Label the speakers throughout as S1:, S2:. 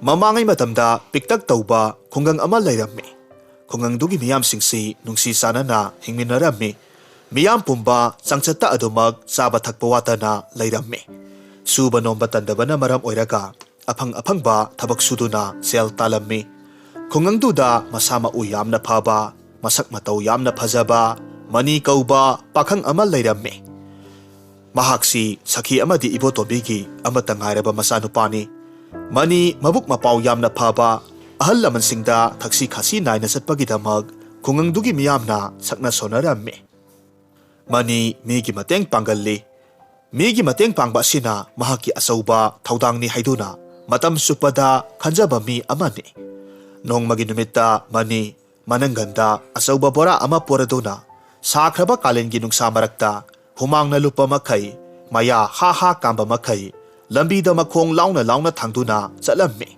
S1: Mamangai matamda piktak tauba khungang ama leirammi. Khungangdugi miyamsingsi nungsi sanana hingminarami. Miyam pumba changchatta adumak chaba thakpa watana leirammi. Suba nomba tandabana maram oiraga afangba thabak suduna sel talammi. Khungangduda masama u yamna phaba, masak matau yamna phajaba, mani kauba pakhang ama leirammi. Mahaksi sakhi amadi ibotobigi amata ngairaba masanupani. Mani mabuk mapau yamna phaba, ahal lamansingda thaksi khasi naina satpagidamag khungangdugi miyamna sakna sonarammi. Mani migi mateng panggalli. Migi mateng pangba sina mahaki asauba thaudangni haiduna matam supada khanjaba mi amani. Nongmagi numitta mani manangganda asauba bora ama poraduna sakraba kalengi nungsa marakta humangna lupa makai maya ha kamba makai lambida makhong launa thangduna chalammi.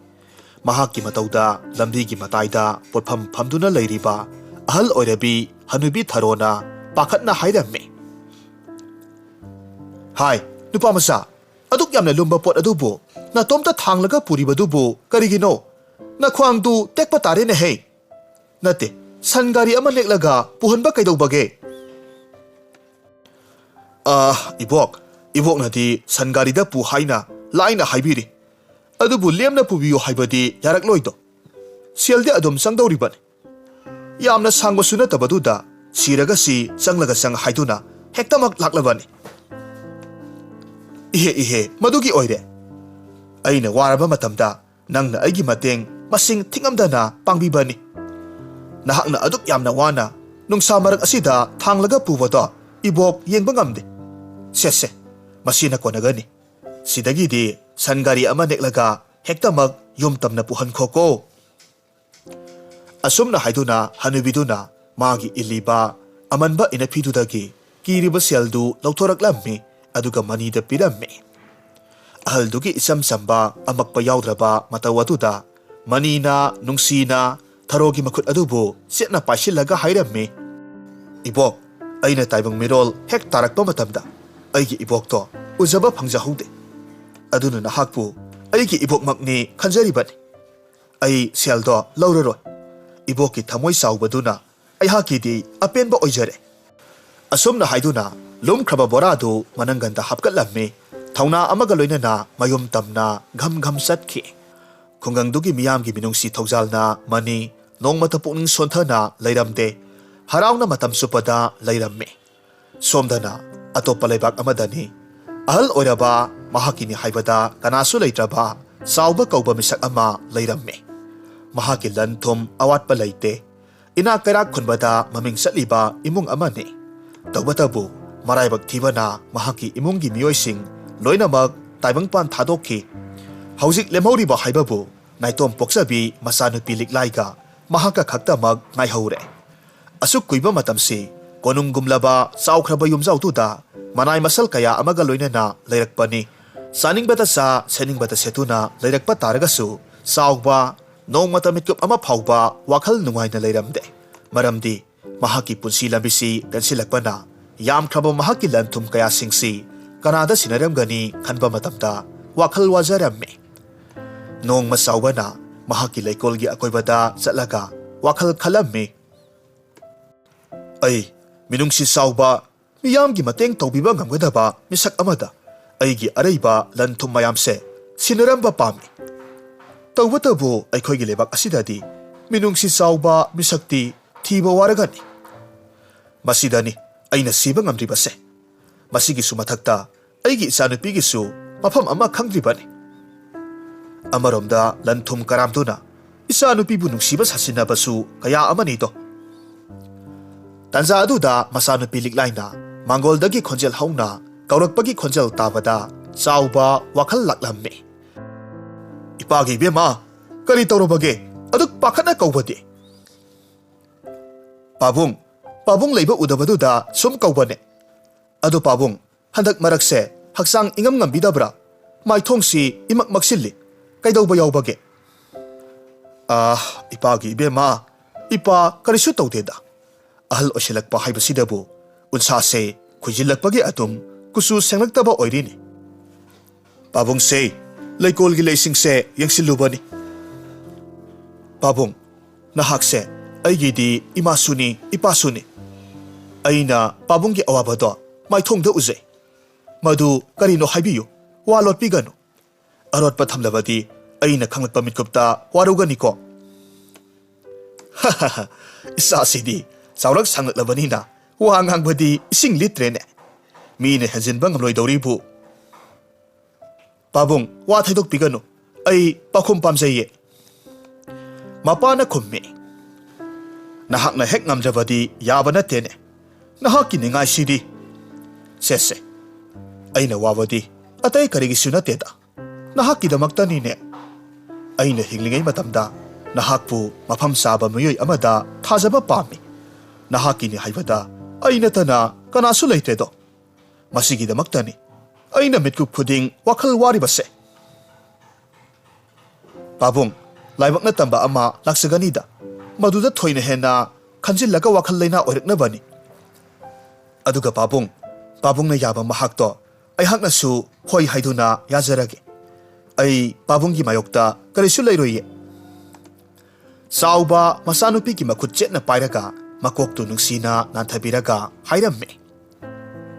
S1: Mahaki matauda lambigi mataida potpham phamduna leiriba ahal oirabi hanubi tharona pakhatna hairammi. Hai, nupa masa, aduk yamna lumba pot adubu, na tomta thanglaga puribadubu karigino, na khwangdu tekpa tare na hey. Nate, sangari ama neklaga puhanba kaidawbage. Ibok na di sangari da puhaina laina haibiri. Adubu lemna pubiyo haibadi yarak loido. Sialde adum sangdawriban. Yamna sangwasuna tabaduda, siraga si sanglaga sang haiduna, hektamak laklabani. Ihe, madugi oire. Aina waraba matamda, nangna aigi mateng masing tingamdana pangbibani. Nahakna aduk yamna wana, nung samarak asida thanglaga puwado, ibok yengba ngamde. Sese, masina ko nagani. Sidagi di, sangari ama neklaga, hektamag yumtam na puhan koko. Asum na haiduna, hanubiduna, magi iliba, amanba inapidudagi, kiriba siyaldu lautorak lammi, aduga manida pirammi. Ahaldugi isam samba amakpa yaudraba matawatuda manina nungsina tharogi makut adubu setna paisilaga hairammi. Ibok, aina taibang mirol hek tarakpa matamda aigi ibok to ujaba phangjahoude. Aduna nahakpu aigi ibok makni khanjaribani. Ai seldo lauraroi. Ibokki thamoi saubaduna aihaki di apenba oijare. Asumna haiduna lumkraba boradu manangganda hapkatlammi thauna amaga loinana mayum tamna gham satki. Khungangdugi miyamgi minungsi thaujalna mani nongmata pukning sonthana leiramde harauna matam supada leirammi. Somdana atopa leibak amadani ahal oiraba mahakini haibada kanasu leitraba sauba kauba misak ama leirammi. Mahaki lanthum awatpa leite ina kairak khunbada maming satliba imung amani. Tawbatabu maraibak thibana mahaki imungi miyoising loinamag taibangpan thadokki. Haujik lemhoriba haibabu naitom poksabi masanupi liklaiga mahaka khaktamag ngaihore. Asuk kuiba matamsi konunggumlaba saukraba yumjautuda manai masal kaya amaga loinana leirakpani. Saningbata sa seningbata setuna leirakpa taragasu sauba nongmata mitkup ama phauba wakhal nungaina leiramde. Maramdi mahaki punsi lambisi tensilakpana yam khraba mahaki lanthum kaya singsi kanada sinaramgani khanba matamda wakhal wajarammi. Nong masaubana mahaki leikolgi akoibada chatlaga wakhal khalammi. Ai minungsi sauba miyamgi mateng tawbiba ngamgadaba misak amada aigi araiba lanthum mayamse sinaramba pami. Tawbatabu aikhoigi lebak asidadi minungsi sauba misakti thiba waragani. Masidani aina siba ngamribase. Masigisu mathakta aigi ichanupigisu mafam ama khangdribani. Amaromda lanthum karamduna ichanupibu nungsiba sasinabasu kaya amani do. Tanza aduda masanupi liklaina mangoldagi khonjel hauna kaurakpagi khonjel tabada sauba wakhal laklammi. Ipagi bema kari tawrobage aduk pakhatna kaubadi. Pabung leiba udabaduda sum kaubane. Adu pabung handak marakse haksang ingam ngambidabra maithongsi imak maksilli kaidawba yawbage. Ipagi ibema ipa karisu tawdeda. Ahal osilakpa haibasidabu unsase khujilakpagi atum kusu senglaktaba oirini. Pabung se leikolgi leisingse yangsilubani. Pabong, nahakse, aigidi imasuni, ipasuni. Aina pabonggi awabado, maithongda uze. Madu karino haibiyu, walot pigano. Arot pathamlabadi, aina khanglat pamitkupta warugani ko. Hahaha, isasidi, saurak sanglat labanina, wangang badi ising litrene. Mine hanjin bang loidoribu. Pabong, wat haidok pigano, ay pakum pamjaye. Mapana kummi. Nahak na hek ngamjabadi yabana tene. Nahak ki ningai sidi. Sese. Aina wabadi atay karigi sunateda. Nahak ki damakta nine. Aina hinglingay matamda. Nahak po mapam saba mayoy amada thajaba pami. Nahak ki ni haibada aina tana kanasu leitedo. Masigi damakta ni. Aina mitkup khuding wakal wari base. Pabong, laibak na tamba ama laksaganida. Maduda thoyna hena khanjillaga wakal leina oiraknabani. Aduga pabong na yaba mahakto ay haknasu hoi haiduna yazarage. Ay pabonggi mayokta karisu leiroye. Chaoba masanupi ki makut chetna pairaga makoktu nungsina nanthabiraga hairamme.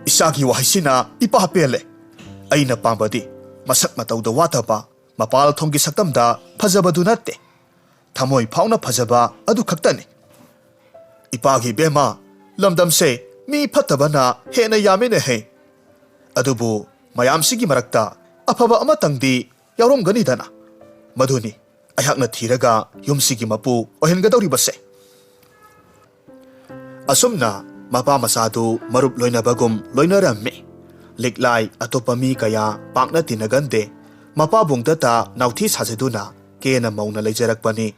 S1: Isagi wahaisina ipahapele. Aina pambadi masak matauda wataba mapal thonggi saktamda phajabadu natte. Thamoi phauna phajaba adu khaktani. Ipagi bema lamdamse mi phatabana hena yamene he. Adubu mayamsigi marakta afaba amatangdi yauromgani dana. Maduni ayakna thiraga yumsigi mapu ohengadori base. Asumna mapa masadu marup loinabagum loinaramme. Liklai atopami kaya pakna tinagande. Mapa bungdata nauthi sajaduna kena mauna leijarakpani.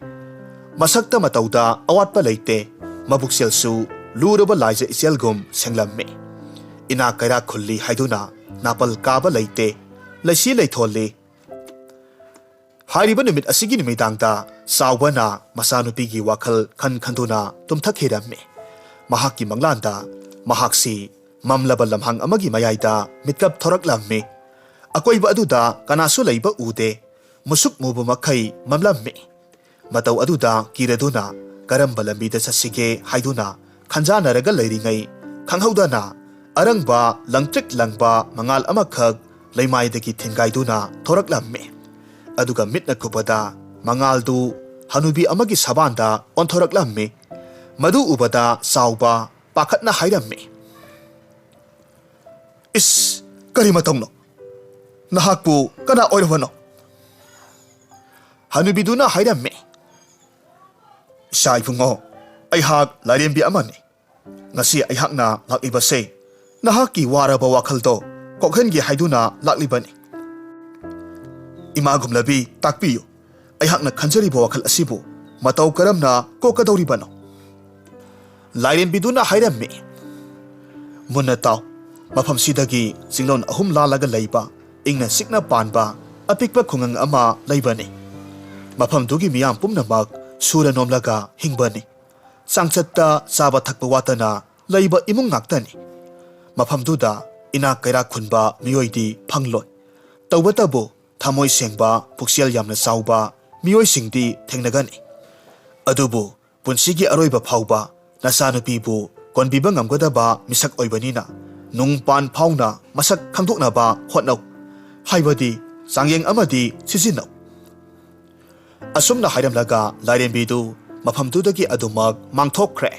S1: Masakta matauda awatpa leite. Mabukselsu luraba laija iselgum senglamme. Ina kaira khulli haiduna napal kaba leite. Laisi leitholi. Hairiba numit asigi numidangda Chaobana masanupigi wakal khanduna tumthakhiramme. Mahakki manglanda mahaksi mamlaba lamhang amagi mayaida mitkap thoraklamme. Akoiba aduda kanasu leiba ude. Musuk mubu makai mamlamme. Matau aduda kiraduna karamba lambida chassige haiduna khanjanaraga leiringai khanghaudana arangba langtrik langba mangal amakhak leimaidagi thingaiduna thoraklamme. Aduga mitna kubada mangaldu hanubi amagi sabanda onthoraklamme. Madu ubada Chaoba pakhatna hairamme. Is kari matongno. Nahakpu kana oirwano. Hanubiduna hairamme. Sai Phungo, aihak lairembi amani. Ngasi aihakna laklibase. Nahaki waraba wakhaldo kokhengi haiduna laklibani. Imagum labi takpiyo. Aihakna khanjariba wakhal asibu matau karamna kokadoribano. Lairembiduna hairamme. Munna taw mafam sidagi singlon ahum lalaga leiba ingna sikna panba apikpa khungang ama leibani. Mafam dugi miyam pumnamak sura nomlaga hingbani. Sangchatta chaba thakpa watana leiba imung ngaktani. Mafam duda ina kaira khunba miyoidi phangloi. Tawbatabu thamoi sengba puksial yamna Chaoba miyoi singdi thengnagani. Adubu punsigi aroiba phauba nasanupibu konbiba ngamgadaba misak oibanina nungpan phauna masak khangdoknaba hotnau. Haibadi sangyeng amadi sisinau. Asumna hairamlaga lairembidu mafamdudagi adumak mangthokkhre.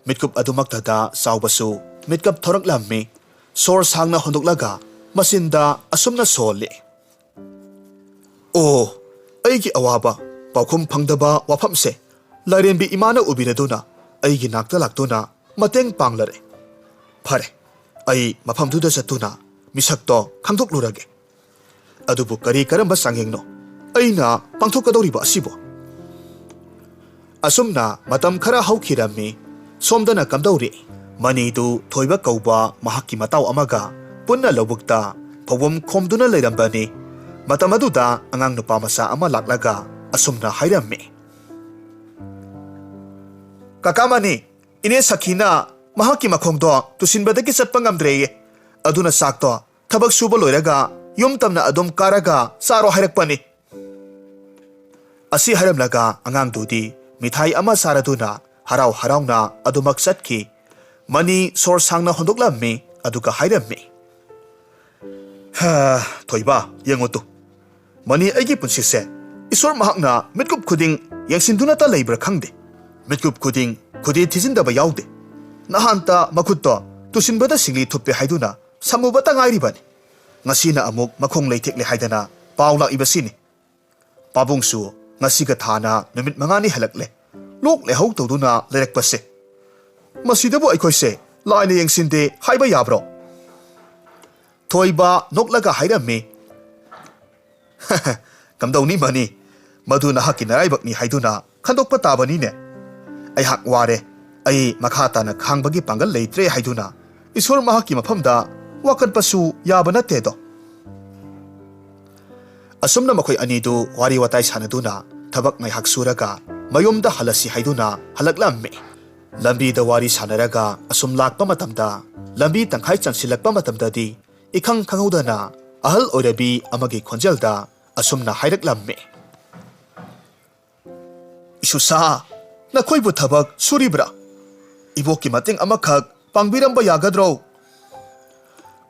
S1: Mitkup adumak tada Chaobasu mitkap thoraklammi. Sor sangna hondoklaga masinda asumna soli. Oh, aigi awaba paukhum phangdaba wafamse lairembi imana ubiraduna aigi nakta laktuna mateng panglare. Phare, ai mafamduda chatuna misakto khangdoklurage. Adubu kari karamba sangyengno aina pangthokadoriba asibo. Asumna matam khara haukhirami. Somdana kamdauri manidu thoiba kauba mahakki matau amaga punna lobukta phawam khomduna leirambani. Matam aduda angang nupa masa ama laklaga asumna hairammi. Kakamani ine sakhina mahakki makhongdo tusinbadagi chatpa ngamdreye. Aduna sakto thabak suba loiraga yum tamna adum karaga saro hairakpani. Asi haramlaga angang mithai ama saraduna harau harauna adumak satki. Mani sor sangna hondoklammi aduga hairammi. Thoiba yengotu. Mani aigi punsise isor mahakna mitkup khuding yangsinduna ta leibra khangde. Mitkup khuding khudi thizindaba yaude. Nahanta makutto tusinbada singli thuppe haiduna samubata ngairibani. Ngasina amuk makhong leitekle haidana paula ibasini. Pabungsu ngasiga thana numit mangani halakle. Lok le hau tawduna lerekpase. Masidabu aikoise laina yangsinde haiba yabro. Thoiba noklaga hairammi. Kamdawni mani madu nahaki naraibakni haiduna khandokpa tabani ne. Ai hak ware ai makhata na khangbagi pangal leitre haiduna isor mahaki mafamda wakan pasu yaba natte do. Asumna makhoi anidu wari watai sanaduna thabak ngai hak suraga mayumda halasi haiduna halaklammi. Lambi da wari sanaraga asum lakpa matamda lambi tangkhai changsilakpa matamdadi ikhang khangudana ahal oirabi amagi khonjelda asumna hairaklammi. Isusa nakoibu thabak suribra. Iboki mating amakhak pangbiramba yagadro.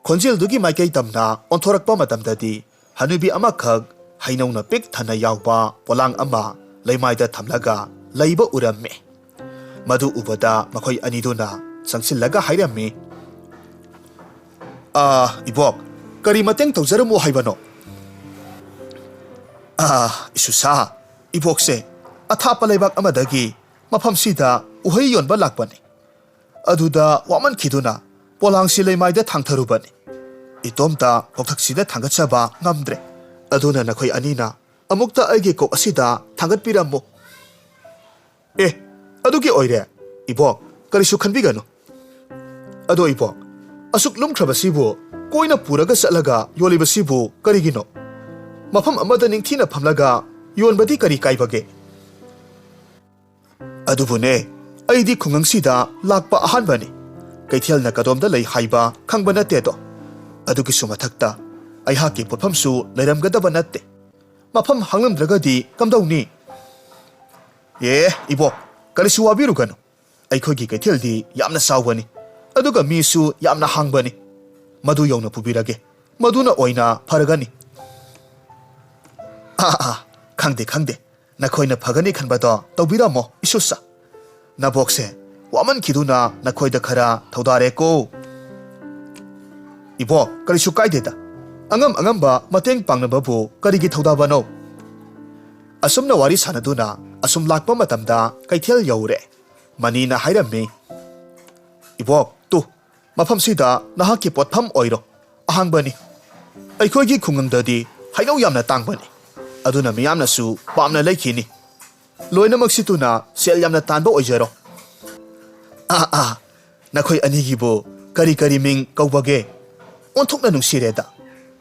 S1: Khonjeldugi maikai tamna onthorakpa matamdadi hanubi amakhak hainauna pik thana yawba polang ama leimaida thamlaga leiba urammi. Madu ubada makhoi aniduna sangsillaga hairammi. Ibok kari mateng tawjaramu haibano. Isusa ibokse athapa leibak amadagi mafamsida uhai yonba lakpani. Aduda waman khiduna polangsi leimaida thangtharubani. Itomta koktaksida thangatsaba ngamdre. Aduna nakhoi anina amukta aigi kok asida thangatpirammo. Adugi oire ibok karisu khanbigano. Ado ibok asuk lumkhrabasibu koina puraga satlaga yolibasibu karigino. Mafam amada ningthina phamlaga yonbadi kari kaibage. Adubune aidi khungangsida lakpa ahanbani. Kaithialna kadomda lei haiba khangba natte do. Adugi sumathakta aihaki potphamsu leiramgadaba natte. Mafam hanglamdragadi kamdawni. Ibok karisu wabirugano. Aikhogi kaithialdi yamna sawbani. Aduga misu yamna hangbani. Madu yawna pubirage. Maduna oina faragani. Khangde nakhoina phagani khanbada tawbiramo isusa. Nabokse waman khiduna nakhoida khara thaudare ko. Ibo karisu kaideda. Angamba mateng pangnababu karigi thaudabano. Asumna wari sanaduna asum lakpa matamda kaithel yaure. Manina hairammi. Ibok tu mafamsida nahaki potpham oiro ahangbani. Aikhoigi khungangdadi hainau yamna tangbani. Aduna miyamna su pamna leikhini. Loina maksituna sel yamna tanba oijaro. Nakhoi anigibo kari ming kaubage. Onthokna nungsireda.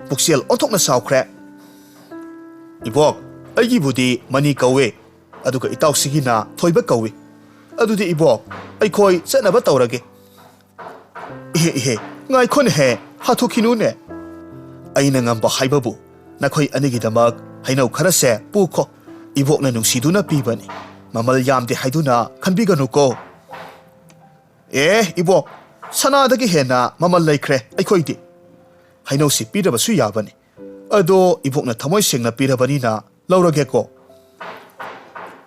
S1: Puksel onthokna sawkhre. Ibok aigibudi mani kawe. Aduga itawsigina thoiba kawe. Adudi ibok aikhoi chatnaba tawrage. Ngaikhon he hathokinu ne. Aina ngamba haibabu nakhoi anigidamak hainau kharase pukho. Ibokna nungsiduna pibani. Mamal yamde haiduna khanbiganu ko. Ibok sanadagi hena mamal laikre aikhoidi. Hainau si pirabasu yabani. Ado ibokna thamoi sengna pirabanina laurage ko.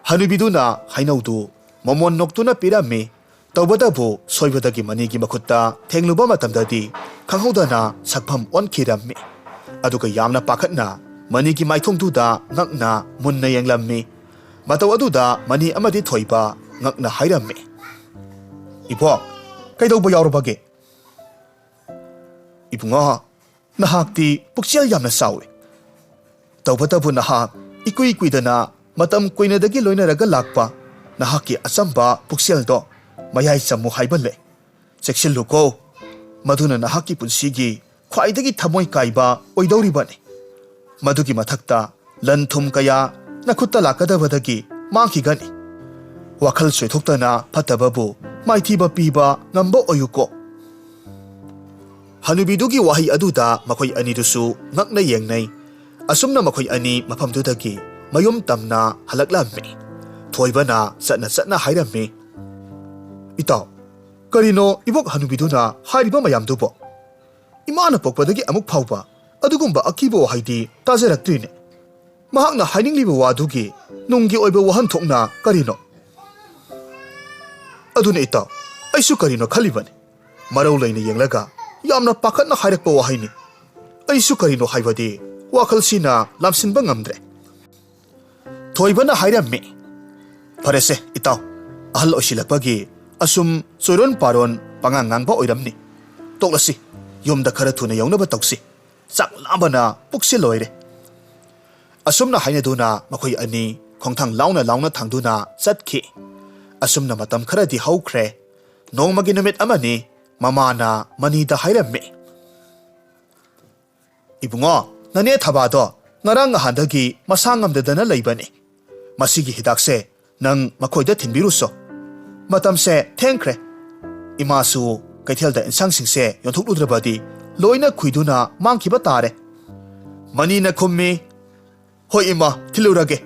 S1: Hanubiduna hainaudu momon noktuna pirami. Tawbadabu soibadagi manigi makutta thengluba matamdadi khanghodana sakpham onkhirammi. Aduga yamna pakhatna manigi maithongduda ngakna munna yenglammi. Mataw aduda mani amadi thoiba ngakna hairammi. Ibok kaidawba yawrabage. Ibunga nahakti puksel yamna sawi. Tawbadabu nahak ikuidana matam koinadagi loinaraga lakpa nahaki asamba puksel do mayai samu haibale. Cheksilluko maduna nahaki punsigi khwaidagi thamoi kaiba oidawribani. Madugi mathakta lanthum kaya nakhutta lakadabadagi mangkhigani. Wakhal soithoktana phatababu maithiba piba ngamba oyuko. Hanubidugi wahi aduda makhoi anidusu ngakna yengnai. Asumna makhoi ani mafamdudagi mayum tamna halaklammi. Thoibana satna hairammi. Itaw, karino ibok hanubiduna hairiba mayamdubo. Imana pokpadagi amuk phawba adugumba akibo haidi tajaraktrine. Mahakna hainingliba wadugi nunggi oiba wahan thokna karino. Aduna itaw, aisu karino khalibani. Marau laina yenglaga yamna pakhatna hairakpa wahaini. Aisu karino haibadi wakhalsina lamsinba ngamdre. Thoibana hairammi. Farese itaw, ahal osilakpagi asum soiron paron pangangang ba oiramni. Toklasi, yumda khara thuna yaunaba tawsi. Chak lambana puksi loire. Asumna hainaduna makhoi ani khongthang launa thangduna chatkhi. Asumna matam khara di haukhre. Nongmagi numit amani mamana manida hairammi. Ibungo, nane thabado ngarang handagi masangamdadana leibani. Masigi hidakse nang makhoida thinbiruso. Matamse thengkhre. Imasu kaithelda insang singse yonthukludrabadi loina khuiduna mangkhiba tare. Manina khummi. Hoi ima thilurage.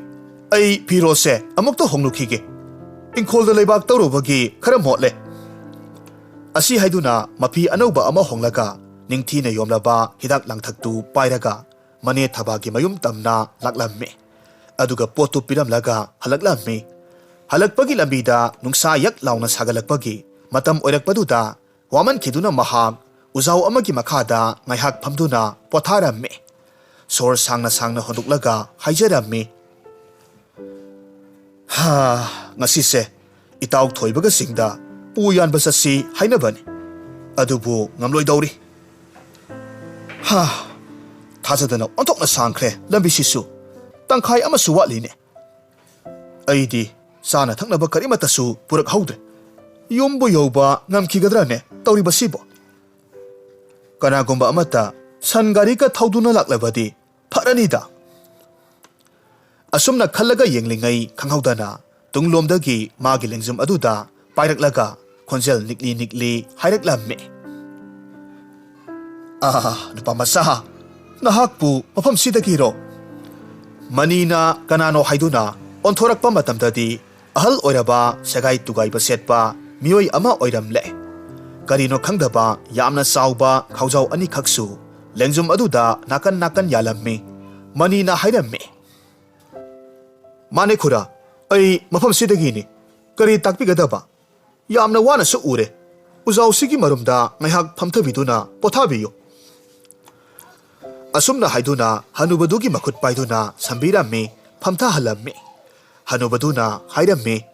S1: Ai pirose amukto honglukhige. Ingkholda leibak tawrubagi khara motle. Asi haiduna mapi anauba ama honglaga ningthina yomlaba hidak langthaktu pairaga mane thabagi mayum tamna laklammi. Aduga potu piramlaga halaklammi. Halakpagi lambida nungsa yak launa sagalakpagi matam oirakpaduda waman khiduna mahak uzaw amagi makhada ngaihak phamduna potharammi. Sor sangna honduklaga haijarammi. Ha, ngasise itaw thoibaga singda puyan basasi hainabani. Adubu ngamloidawri. Ha, thajadana ontokna sangkhre lambisisu. Tangkhai amasu watline. Aidi sana thaknaba karimatasu purak haudre. Yumbu yoba ngamkhigadrane tawribasibo. Kanagumba amata sangari ka thauduna laklabadi pharanida. Asumna khallaga yenglingai khanghaudana tunglomdagi magi lengjum aduda pairaklaga khonjel nikli hairaklammi. Nupamasa nahakpu mafam sidagiro. Manina kanano haiduna onthorakpa matamdadi ahal oiraba sagai tugai basetpa mioi ama oiramle. Karino khangdaba yamna sauba khawjau ani khaksu lengjum aduda nakan yalammi. Manina hairammi. Mane khura, ai mafam sidagini. Kari takpigadaba. Yamna wana su ure. Uzaw sigi marumda ngaihak phamthabiduna pothabiyo. Asumna haiduna hanubadugi makhut paiduna sambirammi phamtha halammi. Hanubaduna hairammi.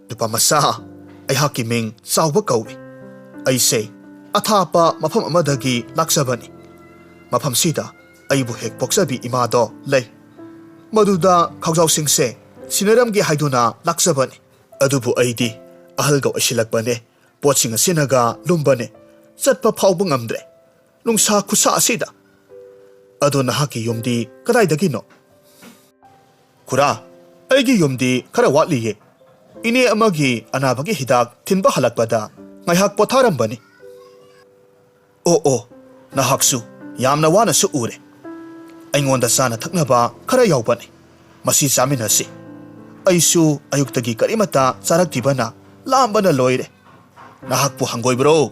S1: Nupamasa aihaki ming sauba kawi. Aise athapa mafam amadagi laksabani. Mafam sida aibu hek poksabi imado lei. Maduda khawjaw singse sinaramgi haiduna laksabani. Adubu aidi ahalga asilakbane potsinga sinaga lumbane chatpa phawbu ngamdre. Nungsa khusa asida. Ado nahaki yumdi kadaidagino. Khura, aigi yumdi khara watliye. Ine amagi anabagi hidak thinba halakbada ngaihak potharambani. Nahaksu yamna wana su ure. Aingonda sana thaknaba khara yaubani. Masi chaminasi. Aisu ayuktagi karimata charaktibana lambana loire. Nahakpu hangoibro.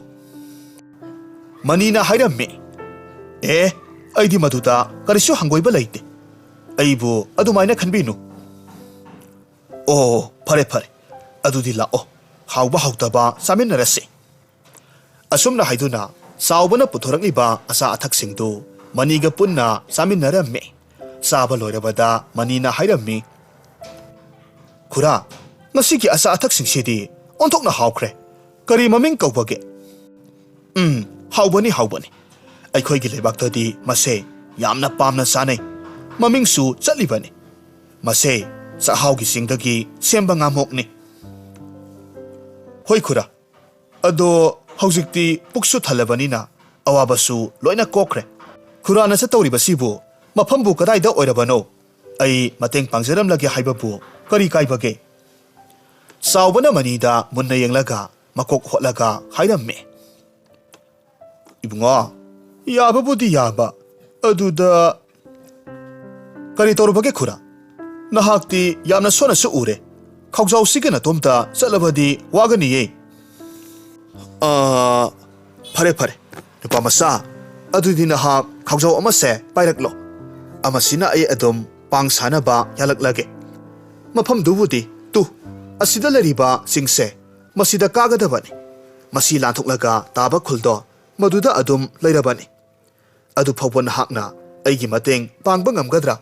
S1: Manina hairammi. Aidi maduda karisu hangoiba laite. Aibu adumaina khanbinu. Phare. Adudi lao. Hauba hautaba saminarasi. Asumna haiduna saubana puthorakliba asa athaksingdu maniga punna saminarammi. Saba loirabada manina hairammi. Khura, ngasigi asa athaksingsidi onthokna haukhre. Kari maming kaubage. Haubani. Aikhoigi lebaktadi mase yamna pamna sanai. Mamingsu chatlibani. Mase sahaugi singdagi semba ngamokni. Hoi khura. Ado haujikti puksu thalabanina awabasu loina kokre. Khura na chatawribasibu mafambu kadaida oirabano. Ai mateng pangjaramlagi haibabu kari kaibage. Saubana manida munna yenglaga makok hotlaga hairammi. Ibunga, yababudi yaba. Aduda Kari torubage khura. Nahakti yamna sona su ure. Khaujau sigana tomta chalabadi wagani ye. Phare phare. Nupa masa. Adudi nahak khaujau amase pairaklo. Amasina ay adom pang sana ba yalak lage. Mafam dubudi tu. Asida lariba singse. Masida kagadabani. Masi lanthok laga taba khuldo. Maduda adom lairabani. Adu phawban hakna aigi mateng pangba ngamgadra.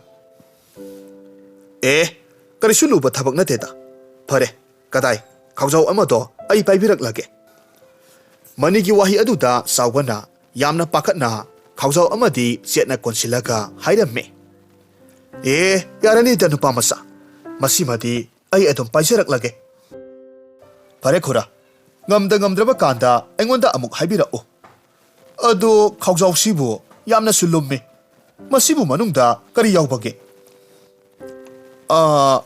S1: Karisu luba thabak na teda. Phare, kadai, khaujau amado ai paibirak lage. Manigi wahi aduda sawbana yamna pakatna khaujau amadi setna konsilaga hairamme. Yarani da nupa masa. Masimadi ai adum paisarak lage. Phare khura, ngamdraba kanda aingonda amuk haibirao. Adu khaujau sibu yamna sulumme. Masibu manungda kari yaubage.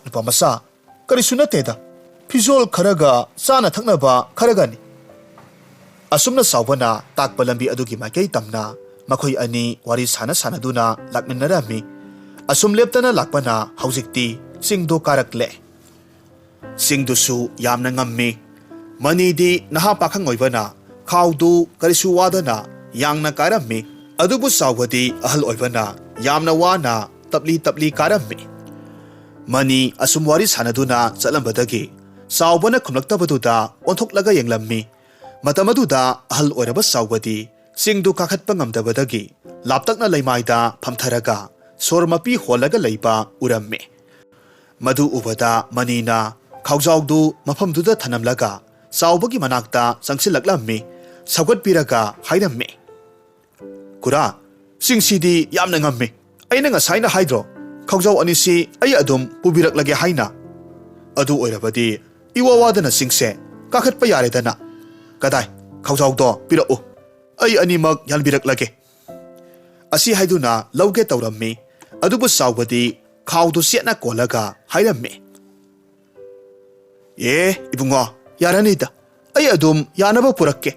S1: Nupa masa, karisu na teda. Pizol kharaga sana thaknaba kharagani. Asumna sawbana takpa lambi adugi maikei tamna makhoi ani wari sana sanaduna lakminarami. Asum leptana lakpana haujikti singdo karakle. Singdusu yamna ngammi. Manidi naha pakhang oibana khawdu karisu wadana yangna karammi. Adubu sawbadi ahal oibana yamna wana tabli karammi. Mani asum wari sanaduna chalambadagi sawbana khumlaktabaduda onthok yenglammi. Matamaduda ahal oiraba sawbadi singdu kakhatpa ngamdabadagi laptakna leimaida phamtharaga sormapi holaga leiba uramme. Madu ubada manina khaujawdu mafamduda thanamlaga sawbagi manakta changsilaklammi sawgatpiraga hairamme. Kura singsidi yamna ngamme aina ngasaina haidro khaujau anisi ay adum pubirak lage haina. Adu oirabadi iwawadana singse kakhatpa yaredana. Kadai khaujau do pirao ay animak yalbirak lage. Asi haiduna lauge tawrammi adubu sawbadi khawdu siatna kolaga hairamme. Ibungo yaranida ay adum yanaba purakke.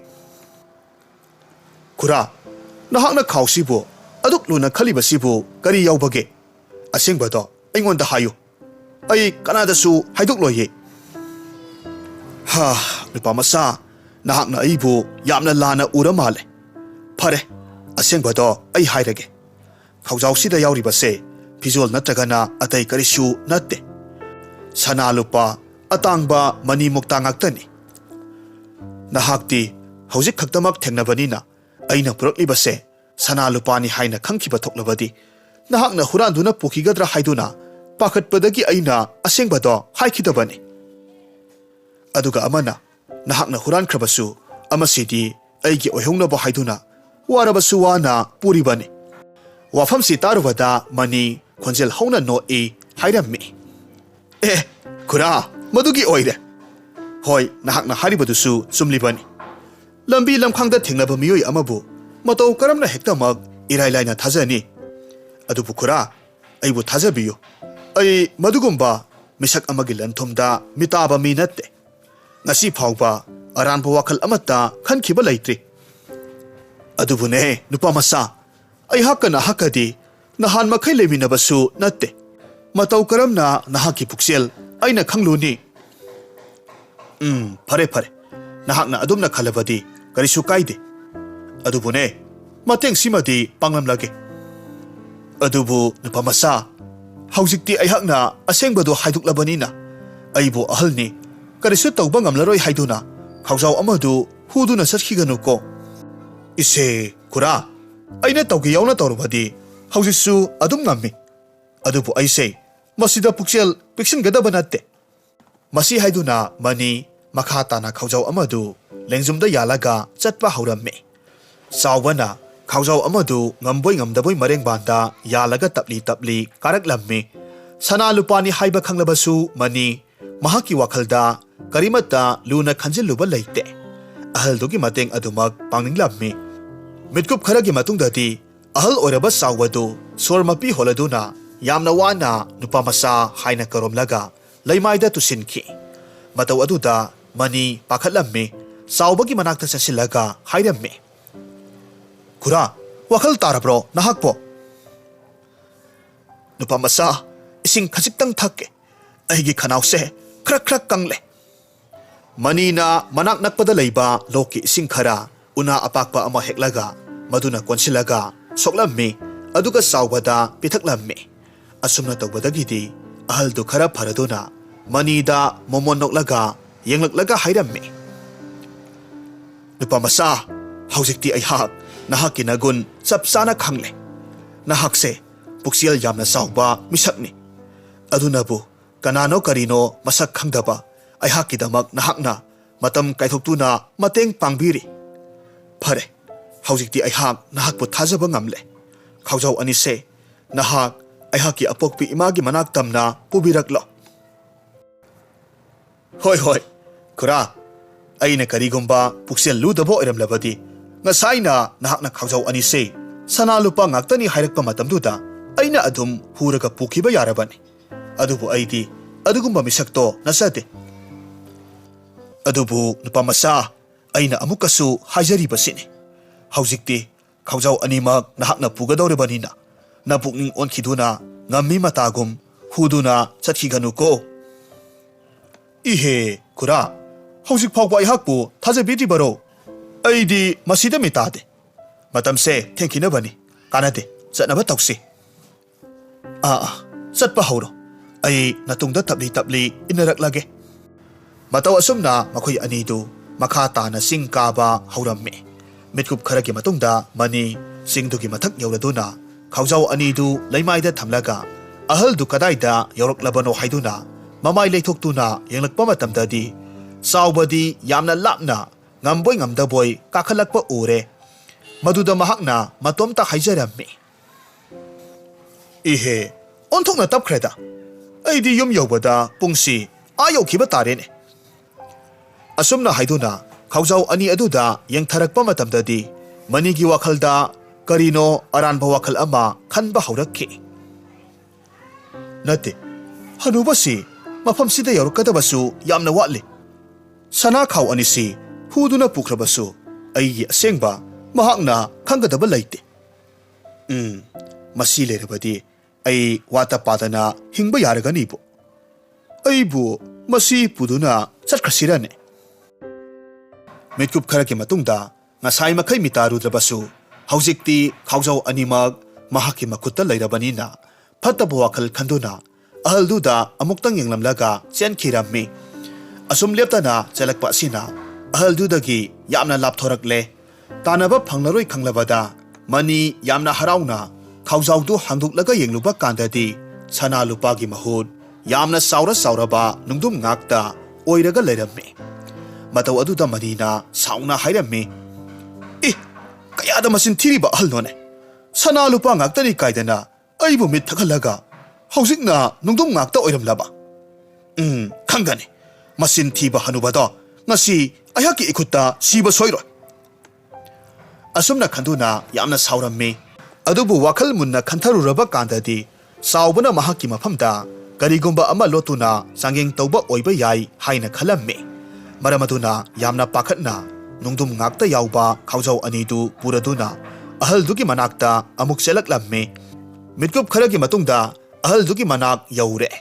S1: Kura nahakna khawsibu aduk luna khalibasibu kari yaubage. Asingbado aingonda hayo. Ay kanadasu haiduk loye. Nupa masa nahakna aibu yamna lana uramale. Phare, asingbado ay hairage. Khaujau sida yauribase pizol natragana atay karisu natte. Sana lupa atangba mani mukta ngaktani. Nahakti haujik khaktamak thengnabanina aina puraklibase sana lupani haina khangkiba thoklabadi. Nahakna huranduna pukigadra haiduna pakhatpadagi aina asengbado haikidabani. Aduga amana nahakna huran khrabasu amasidi aigi oihongnaba haiduna warabasu wana puribani. Wafamsi tarubada mani khonjel hauna no hairammi. Kura madugi oire. Hoi nahakna haribadusu sumlibani. Lambi lamkhangda thengnaba miyoi amabu matau karamna hektamak irailaina thajani. Adubu kura aibu thajabiyo. Ay madugumba misak amagi lanthumda mitaba mi natte. Ngasi phawba aranba wakhal amata khankiba leitri. Adubune nupa masa ay hakana hakadi nahan makhai leminabasu natte. Matau karamna nahaki puksel aina khangluni. Phare nahakna adumna khalabadi karisu kaide. Adubune mateng simadi panglamlage. Adubu nupa masa haujikti aihakna asengbado haiduklabanina aibu ahalni karisu tawba ngamlaroi haiduna khaujau amadu huduna satkhiganuko. Ise kura aina tawgi yauna tawrubadi haujisu adum ngammi. Adubu aise masida puksel piksingadaba natte. Masi haiduna mani makhatana khaujau amadu lengjumda yalaga chatpa hauраmme. Sawbana khaujau amadu ngamboi ngamdaboi mareng banda yalaga tapli karaklammi. Sana lupani haiba khanglabasu mani mahaki wakhalda karimata luna khanjilluba leite. Ahaldugi mateng adumak pangninglammi. Mitkup kharagi matungdadi ahal oiraba sawbadu sormapi holaduna yamna wana nupa masa haina karomlaga leimaida tusinki. Matau aduda mani pakhatlammi sawbagi manakta chasilaga hairammi. Kura wakhal tarabro nahakpo. Nupa masa, ising khajitang thake. Aigi khanause, krak kangle. Manina manak nakpada leiba loki ising khara, una apakpa ama heklaga, maduna konsilaga, soklammi, aduga saubada pitaklammi. Asumna tawbadagidi, ahaldu khara paraduna, manida momonoklaga, yenglaglaga hairammi. Nupa masa, haujikti aihak, nahaki nagun sapsana khangle. Nahakse, puksial yamna sauba misakni. Adunabu, kanano karino masak khangdaba, aihaki damak nahakna, matam kaithoktuna mateng pangbiri. Pare, haujikti aihak nahakpu thajaba ngamle. Khaujau anise, nahak aihaki apokpi imagi manak tamna pubiraklo. Hoi, kura, aina karigumba puksial ludabo iramlabadi, ngasaina nahakna khaujau anise, sana lupa ngaktani hairakpa matamduda, aina adum huraga pukiba yarabani. Adubu aidi, adugumba misakto nasade. Adubu nupa masa, aina amukasu hajariba sini. Haujikti, khaujau animak nahakna pugadaurebanina, napukning onkiduna, ngammi matagum, huduna chathiganu ko. Ihe, kura, haujik phawba aihakpu thajabidi baro. Aidi masida mitade. Matamse thengkinabani, kanade, chatnaba tawsi. Chatpa hauro. Ai natungda tapli inaraklage. Mataw asumna makoy anidu makata na sing kaba haurammi. Mitkup kharagi matungda mani singdugi mathak yauraduna khaujau anidu laimaida thamlaga ahaldu kadaida yauraklabano haiduna mamai leithoktuna yenglakpa matamdadi saubadi yamna lapna ngamboi ngamdaboi kakhalakpa ure maduda mahakna matomta haijarammi. Ihe onthokna tapkhreda. Aidi yum yobada pungsi ayo kiba tarene. Asumna haiduna khaujau ani aduda yengtharakpa matamdadi manigi wakhalda karino aranba wakhal ama khanba haurakki. Nate, hanubasi mafamsida yaurukadabasu yamna watli. Sana khaw anisi huduna pukrabasu aigi asengba mahakna khangadaba laite. Masi lerabadi ai wata padana hingba yaraganibo. Aibu masi puduna chatkhasirane. Mitkup kharaki matungda ngasai makai mitarudrabasu haujikti khaujau animak mahaki makutta leirabanina phattaba wakhal khanduna ahalduda amuktang yenglamlaga chenkhirammi. Asum leptana chalakpa asina ahaldudagi yamna lapthorakle tanaba phanglaroi khanglabada mani yamna harauna khaujaudu hangduklaga yengluba kandadi sana lupagi mahut yamna sauraba nungdum ngakta oiraga leirammi. Mataw aduda manina sauna hairammi. Kayada masin thiriba ahalnone. Sana lupa ngaktani kaidana aibu mit thakalaga haujikna nungdum ngakta oiramlaba. Khangani masin thiba hanubada ngasi ayaki ikutta siba soiroi. Asumna khanduna yamna saurammi. Adubu wakhal munna khantharuraba kandadi saubana mahaki mafamda karigumba ama lotuna sangeng tauba oiba yai haina khalammi. Maramaduna yamna pakhatna nungdum ngakta yauba khaujau anidu puraduna ahaldugi manakta amuk selaklammi. Mitkup kharagi matungda ahaldugi manak yaure.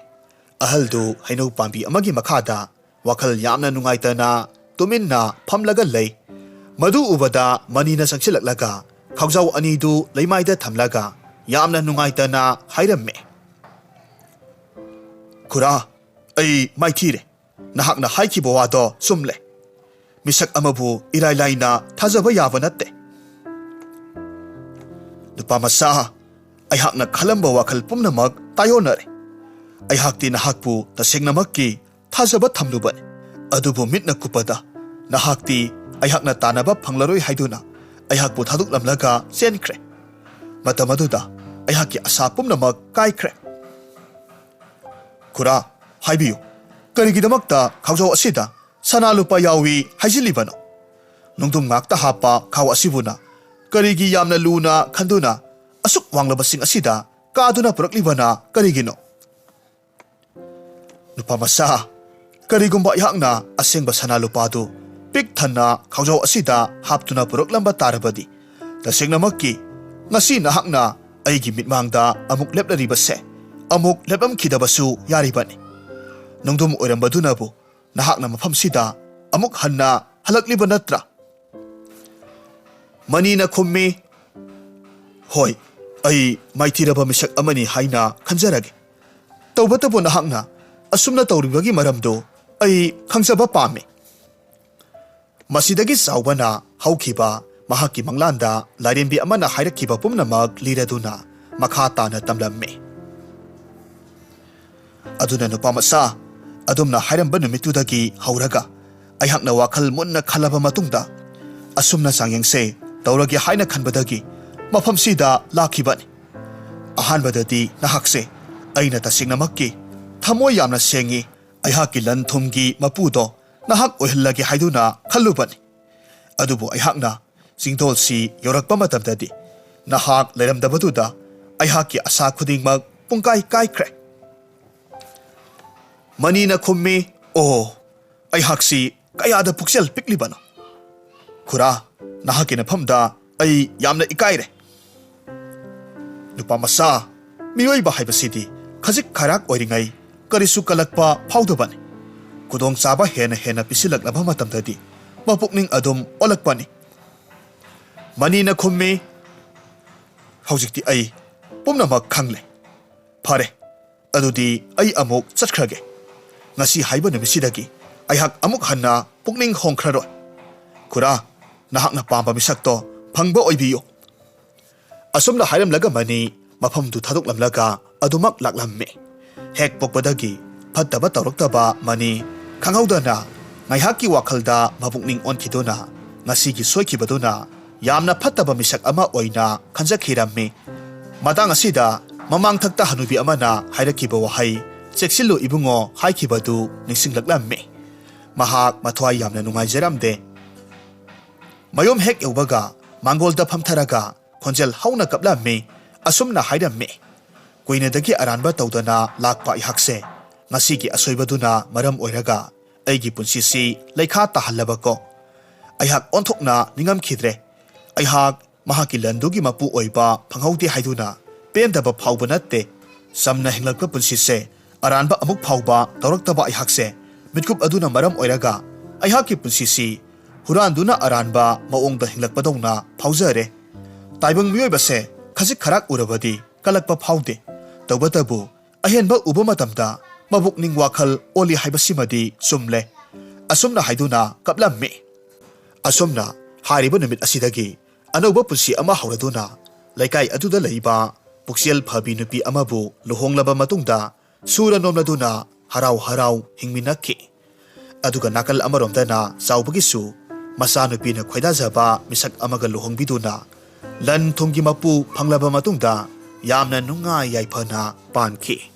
S1: Ahaldu hainau pambi amagi makhada wakhal yamna nungaitana tuminna phamlaga lei. Madu ubada manina sangsilaklaga khaujau anidu leimaida thamlaga yamna nungaitana hairammi. Kura, ai maithire. Nahakna haikiba wado sumle. Misak amabu irailaina thajaba yaba natte. Nupa masa, aihakna khalamba wakhal pumnamak tayonare. Aihakti nahakpu tasengnamakki thajaba thamlubane. Adubu mitna kupada nahakti aihakna tanaba phanglaroi haiduna aihakpu thaduklamlaga chenkre. Matamaduda aihakki asa pumnamak kaikre. Kura, haibiyu. Karigidamakta khaujau asida sana lupa yawi haijilibano. Nungdum ngakta hapa khaw asibuna karigi yamna luna khanduna asuk wanglabasing asida kaduna puraklibana karigino. Nupa masa karigumba ihakna asengba sana lupadu pik thanna khaujau asida haptuna puraklamba tarabadi tasengnamakki ngasi nahakna aigi mitmangda amuk leplaribase ꯑꯃꯨꯛ ꯂꯦꯞꯂꯝꯈꯤꯗꯕꯁꯨ ꯌꯥꯔꯤꯕꯅꯤ ꯅꯣꯡꯗꯝ ꯑꯣꯏꯔꯝꯕꯗꯨꯅꯕꯨ ꯅꯍꯥꯛꯅ ꯃꯐꯝꯁꯤꯗ ꯑꯃꯨꯛ ꯍꯟꯅ ꯍꯜꯂꯛꯂꯤꯕ ꯅꯠꯇ꯭ꯔꯥ ꯃꯅꯤꯅ ꯈꯨꯝꯃꯤ ꯍꯣꯏ ꯑꯩ ꯃꯥꯏꯊꯤꯔꯕ ꯃꯤꯁꯛ ꯑꯃꯅꯤ ꯍꯥꯏꯅ ꯈꯟꯖꯔꯒꯦ ꯇꯧꯕꯇꯕꯨ ꯅꯍꯥꯛꯅ ꯑꯁꯨꯝꯅ ꯇꯧꯔꯤꯕꯒꯤ ꯃꯔꯝꯗꯣ ꯑꯩ ꯈꯪꯖꯕ ꯄꯥꯝꯃꯤ ꯃꯁꯤꯗꯒꯤ ꯆꯥꯎꯕꯅ ꯍꯧꯈꯤꯕ ꯃꯍꯥꯛꯀꯤ ꯃꯪꯂꯥꯟꯗ ꯂꯥꯏꯔꯦꯝꯕꯤ ꯑꯃꯅ ꯍꯥꯏꯔꯛꯈꯤꯕ ꯄꯨꯝꯅꯃꯛ ꯂꯤꯔꯗꯨꯅ ꯃꯈꯥ ꯇꯥꯅ ꯇꯝꯂꯝꯃꯤ ꯑꯗꯨꯅ ꯅꯨꯄꯥꯃꯆꯥ ꯑꯗꯨꯝꯅ ꯍꯥꯏꯔꯝꯕ ꯅꯨꯃꯤꯠꯇꯨꯗꯒꯤ ꯍꯧꯔꯒ ꯑꯩꯍꯥꯛꯅ ꯋꯥꯈꯜ ꯃꯨꯟꯅ ꯈꯜꯂꯕ ꯃꯇꯨꯡꯗ ꯑꯁꯨꯝꯅ ꯆꯥꯡꯌꯦꯡꯁꯦ ꯇꯧꯔꯒꯦ ꯍꯥꯏꯅ ꯈꯟꯕꯗꯒꯤ ꯃꯐꯝꯁꯤꯗ ꯂꯥꯛꯈꯤꯕꯅꯤ ꯑꯍꯥꯟꯕꯗꯗꯤ ꯅꯍꯥꯛꯁꯦ ꯑꯩꯅ ꯇꯁꯦꯡꯅꯃꯛꯀꯤ ꯊꯃꯣꯏ ꯌꯥꯝꯅ ꯁꯦꯡꯉꯤ ꯑꯩꯍꯥꯛꯀꯤ ꯂꯟ ꯊꯨꯝꯒꯤ ꯃꯄꯨꯗꯣ ꯅꯍꯥꯛ ꯑꯣꯏꯍꯜꯂꯒꯦ ꯍꯥꯏꯗꯨꯅ ꯈꯜꯂꯨꯕꯅꯤ ꯑꯗꯨꯕꯨ ꯑꯩꯍꯥꯛꯅ ꯆꯤꯡꯗꯣꯜꯁꯤ ꯌꯧꯔꯛꯄ ꯃꯇꯝꯗꯗꯤ ꯅꯍꯥꯛ ꯂꯩꯔꯝꯗꯕꯗꯨꯗ ꯑꯩꯍꯥꯛꯀꯤ ꯑꯁꯥ ꯈꯨꯗꯤꯡꯃꯛ ꯄꯨꯡꯀꯥꯏ ꯀꯥꯏꯈ꯭ꯔꯦ ꯃꯅꯤꯅ ꯈꯨꯝꯃꯤ ꯑꯣ ꯑꯩꯍꯥꯛꯁꯤ ꯀꯌꯥꯗ ꯄꯨꯛꯆꯦꯜ ꯄꯤꯛꯂꯤꯕꯅꯣ ꯈꯨꯔꯥ ꯅꯍꯥꯛꯀꯤ ꯅꯐꯝꯗ ꯑꯩ ꯌꯥꯝꯅ ꯏꯀꯥꯏꯔꯦ ꯅꯨꯄꯥꯃꯆꯥ ꯃꯤꯑꯣꯏꯕ ꯍꯥꯏꯕꯁꯤꯗꯤ ꯈꯖꯤꯛ ꯈꯔꯥꯛ ꯑꯣꯏꯔꯤꯉꯩ ꯀꯔꯤꯁꯨ ꯀꯜꯂꯛꯄ ꯐꯥꯎꯗꯕꯅꯤ ꯈꯨꯗꯣꯡꯆꯥꯕ ꯍꯦꯟꯅ ꯄꯤꯁꯤꯜꯂꯛꯂꯕ ꯃꯇꯝꯗꯗꯤ ꯃꯄꯨꯛꯅꯤꯡ ꯑꯗꯨꯝ ꯑꯣꯜꯂꯛꯄꯅꯤ ꯃꯅꯤꯅ ꯈꯨꯝꯃꯤ ꯍꯧꯖꯤꯛꯇꯤ ꯑꯩ ꯄꯨꯝꯅꯃꯛ ꯈꯪꯂꯦ ꯐꯔꯦ ꯑꯗꯨꯗꯤ ꯑꯩ ꯑꯃꯨꯛ ꯆꯠꯈ꯭ꯔꯒꯦ ngasi haiba numisidagi aihak amuk hanna pukning hongkhraroi khura nahakna pamba misakto phangba oibiyo asumla hairam laga mani mafam du thaduk lamlaga adumak laklamme hek pokpadagi phattaba tawraktaba mani khanghaudana ngaihaki wakhalda mabukning onkhidona ngasi gi soikibaduna yamna phattaba misak ama oina khanjakhirammi madang asida mamang thakta hanubi amana hairakiba wahai cheksillo ibungo haikibadu ningsinglaklammi mahak mathwai yamna nungaijaramde mayom hek yaubaga mangolda phamtharaga khonjel hauna kaplammi asumna hairammi koinadagi aranba tawdana lakpa ihakse ngasigi asoibaduna maram oiraga aigi punsisi leikha tahallabako aihak onthokna ningam khidre aihak mahaki landugi mapu oiba phanghaude haiduna pendaba phauba natte samna hinglakpa punsise aranba amuk phauba tawraktaba aihakse mitkup aduna maram oiraga aihaki punsisi huranduna aranba maongda hinglakpadawna phaujare taibang miyoibase khajik kharak urabadi kalakpa phaude tawbatabu ahenba uba matamda mabukning wakhal oli haibasimadi sumle asumna haiduna kaplammi asumna hariba numit asidagi anoba punsi ama hauraduna laikai aduda leiba puksiel phabi nupi amabu luhonglaba matungda sura nomladuna harau harau hingminakki aduga nakal amaromdana chawbagisu masa nupi na khoidajaba misak amaga luhongbiduna lan thumgi mapu phanglaba matungda yamna nunga yaifana pankhi